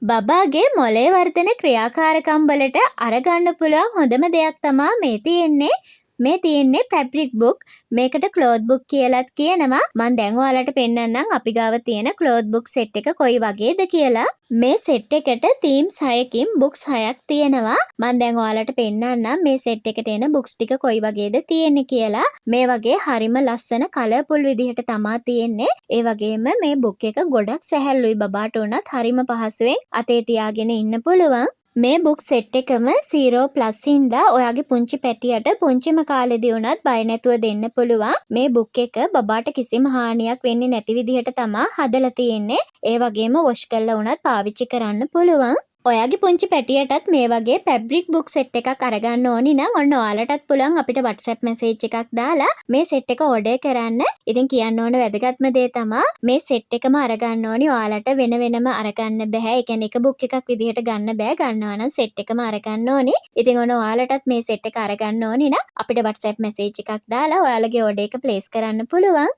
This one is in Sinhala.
බබාගේ මොලේ වර්ධන ක්‍රියාකාරකම් වලට අරගන්න පුළුවන් හොඳම දෙයක් තමා මේ තියෙන්නේ ෆැබ්‍රික් බුක්. මේකට ක්ලෝත් බුක් කියලාත් කියනවා. මම දැන් ඔයාලට පෙන්නන්නම් අපි ගාව තියෙන ක්ලෝත් බුක් සෙට් එක කොයි වගේද කියලා. මේ සෙට් එකට තීම්ස් 6කින් බුක්ස් 6ක් තියෙනවා. මම දැන් ඔයාලට පෙන්නන්නම් මේ සෙට් එකට එන බුක්ස් ටික කොයි වගේද තියෙන්නේ කියලා. මේ වගේ හරිම ලස්සන කලර්ෆුල් විදිහට තමා තියෙන්නේ. ඒ වගේම මේ බුක් එක ගොඩක් සැහැල්ලුයි. බබාට උනත් හරිම පහසුවෙන් අතේ තියාගෙන ඉන්න පුළුවන්. මේ බුක් සෙට් එකම 0+ හින්දා ඔයාගේ පුංචි පැටියට පුංචිම කාලෙදී උනත් බය නැතුව දෙන්න පුළුවන්. මේ බුක් එක බබාට කිසිම හානියක් වෙන්නේ නැති විදිහට තමා හදලා තියෙන්නේ. ඒ වගේම වොෂ් කරලා උනත් පාවිච්චි කරන්න පුළුවන්. ඔයාගේ පුංචි පැටියටත් මේ වගේ ෆැබ්‍රික් බුක් සෙට් එකක් අරගන්න ඕනි නම් ඔන්න ඔයාලටත් පුළුවන් අපිට WhatsApp message එකක් දාලා මේ සෙට් එක order කරන්න. ඉතින් කියන්න ඕන වැදගත්ම දේ තමා මේ සෙට් එකම අරගන්න ඕනි. ඔයාලට වෙන වෙනම අරගන්න බෑ. ඒ කියන්නේ එක බුක් එකක් විදිහට ගන්න බෑ. ගන්නවා නම් සෙට් එකම අරගන්න ඕනි. ඉතින් ඔන්න ඔයාලටත් මේ සෙට් එක අරගන්න ඕනි නම් අපිට WhatsApp message එකක් දාලා ඔයාලගේ order එක place කරන්න පුළුවන්.